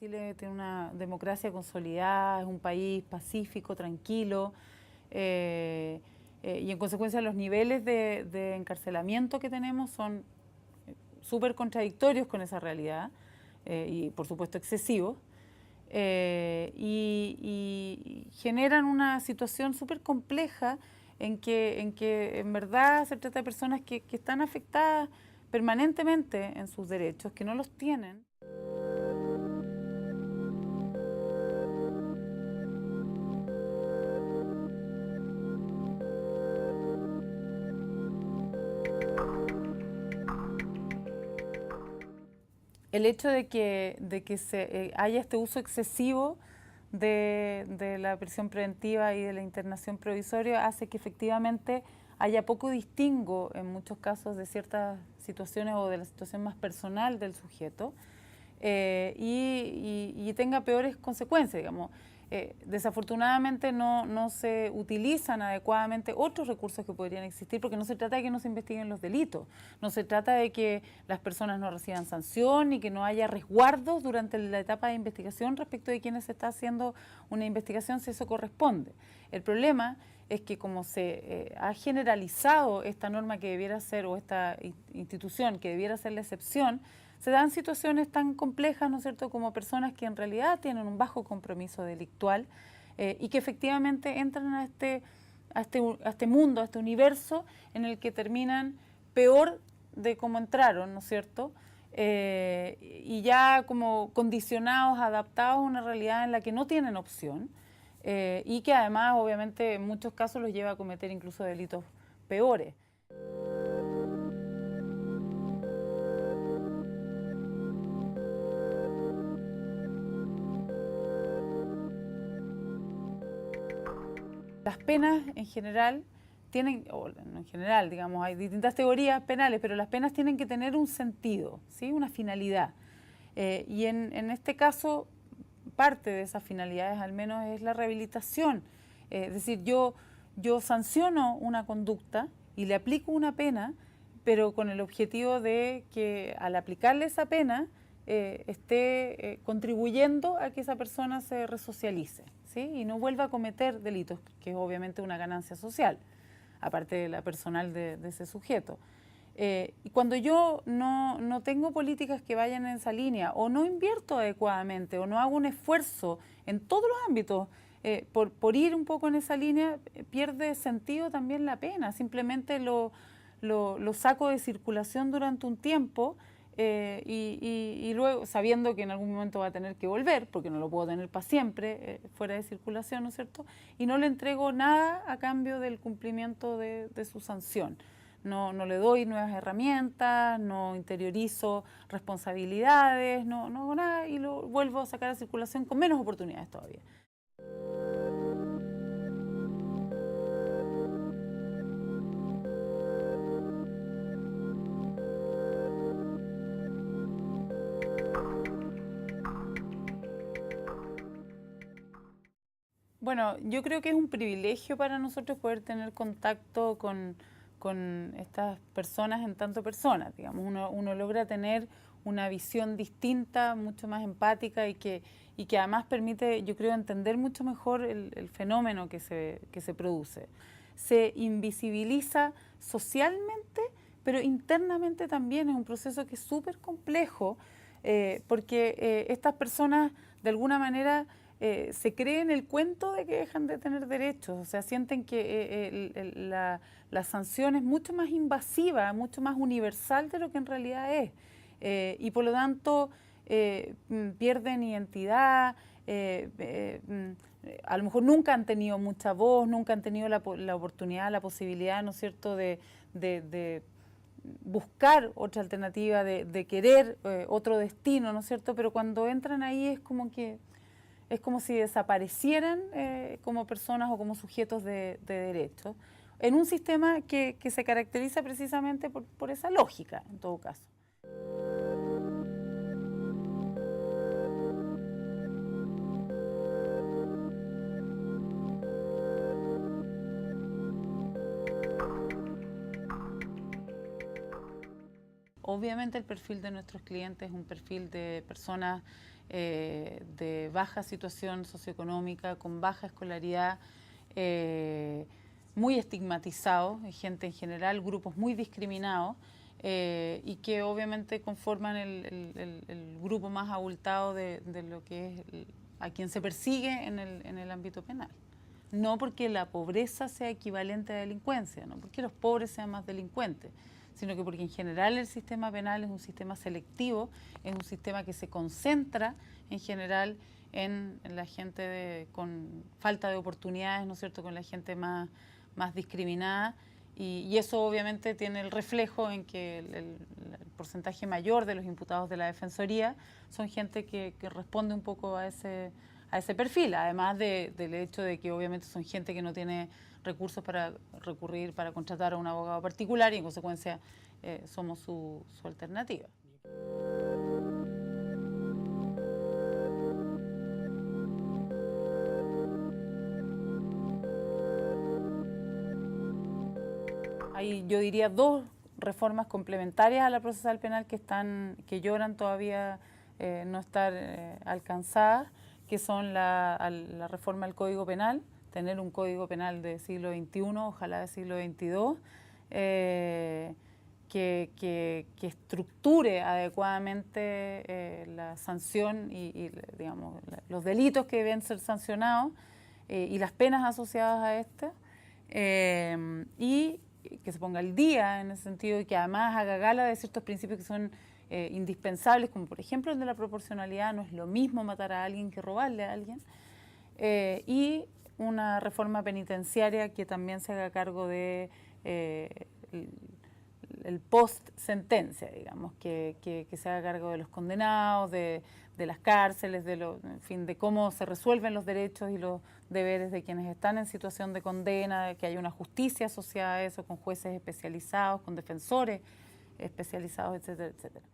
Chile tiene una democracia consolidada, es un país pacífico, tranquilo, y en consecuencia los niveles de encarcelamiento que tenemos son súper contradictorios con esa realidad y por supuesto excesivos. Y generan una situación súper compleja en que en verdad se trata de personas que están afectadas permanentemente en sus derechos, que no los tienen. El hecho de que haya este uso excesivo de la prisión preventiva y de la internación provisoria hace que efectivamente haya poco distingo en muchos casos de ciertas situaciones o de la situación más personal del sujeto y tenga peores consecuencias, digamos. Desafortunadamente no se utilizan adecuadamente otros recursos que podrían existir porque no se trata de que no se investiguen los delitos, no se trata de que las personas no reciban sanción y que no haya resguardos durante la etapa de investigación respecto de quienes se está haciendo una investigación si eso corresponde. El problema es que como se ha generalizado esta norma que debiera ser o esta institución que debiera ser la excepción, se dan situaciones tan complejas, ¿no es cierto?, como personas que en realidad tienen un bajo compromiso delictual y que efectivamente entran a este mundo, a este universo en el que terminan peor de cómo entraron, ¿no es cierto?, y ya como condicionados, adaptados a una realidad en la que no tienen opción y que además obviamente en muchos casos los lleva a cometer incluso delitos peores. Las penas en general tienen, o no en general, digamos, hay distintas teorías penales, pero las penas tienen que tener un sentido, ¿sí?, una finalidad. Y en este caso, parte de esas finalidades al menos es la rehabilitación. Es decir, yo sanciono una conducta y le aplico una pena, pero con el objetivo de que al aplicarle esa pena esté contribuyendo a que esa persona se resocialice, ¿sí?, y no vuelva a cometer delitos, que es obviamente una ganancia social, aparte de la personal de ese sujeto. Y cuando yo no tengo políticas que vayan en esa línea, o no invierto adecuadamente, o no hago un esfuerzo en todos los ámbitos por ir un poco en esa línea, pierde sentido también la pena. Simplemente lo saco de circulación durante un tiempo y luego, sabiendo que en algún momento va a tener que volver, porque no lo puedo tener para siempre fuera de circulación, ¿no es cierto?, y no le entrego nada a cambio del cumplimiento de su sanción. No le doy nuevas herramientas, no interiorizo responsabilidades, no hago nada y lo vuelvo a sacar a circulación con menos oportunidades todavía. Bueno, yo creo que es un privilegio para nosotros poder tener contacto con estas personas en tanto personas. Digamos, uno logra tener una visión distinta, mucho más empática y que además permite, yo creo, entender mucho mejor el fenómeno que se produce. Se invisibiliza socialmente, pero internamente también es un proceso que es súper complejo porque estas personas de alguna manera se creen el cuento de que dejan de tener derechos, o sea, sienten que la sanción es mucho más invasiva, mucho más universal de lo que en realidad es, y por lo tanto pierden identidad, a lo mejor nunca han tenido mucha voz, nunca han tenido la oportunidad, la posibilidad, ¿no es cierto?, de buscar otra alternativa, de querer otro destino, ¿no es cierto?, pero cuando entran ahí es como si desaparecieran como personas o como sujetos de derechos en un sistema que se caracteriza precisamente por esa lógica, en todo caso. Obviamente el perfil de nuestros clientes es un perfil de personas de baja situación socioeconómica, con baja escolaridad, muy estigmatizados, gente en general, grupos muy discriminados, y que obviamente conforman el grupo más abultado de lo que es a quien se persigue en el ámbito penal. No porque la pobreza sea equivalente a delincuencia, no porque los pobres sean más delincuentes, sino que porque en general el sistema penal es un sistema selectivo, es un sistema que se concentra en general en la gente con falta de oportunidades, ¿no es cierto?, con la gente más discriminada, y eso obviamente tiene el reflejo en que el porcentaje mayor de los imputados de la Defensoría son gente que responde un poco a ese perfil, además del hecho de que obviamente son gente que no tiene recursos para recurrir, para contratar a un abogado particular, y en consecuencia somos su alternativa. Hay, yo diría, dos reformas complementarias a la procesal penal que lloran todavía no estar alcanzadas, que son la reforma del Código Penal, tener un Código Penal del siglo XXI, ojalá del siglo XXII, que estructure adecuadamente la sanción y digamos, los delitos que deben ser sancionados y las penas asociadas a este, y que se ponga al día en el sentido de que además haga gala de ciertos principios que son indispensables, como por ejemplo el de la proporcionalidad. No es lo mismo matar a alguien que robarle a alguien, y una reforma penitenciaria que también se haga cargo de el post-sentencia, digamos, que se haga cargo de los condenados, de las cárceles, en fin, de cómo se resuelven los derechos y los deberes de quienes están en situación de condena, de que haya una justicia asociada a eso, con jueces especializados, con defensores especializados, etcétera, etcétera.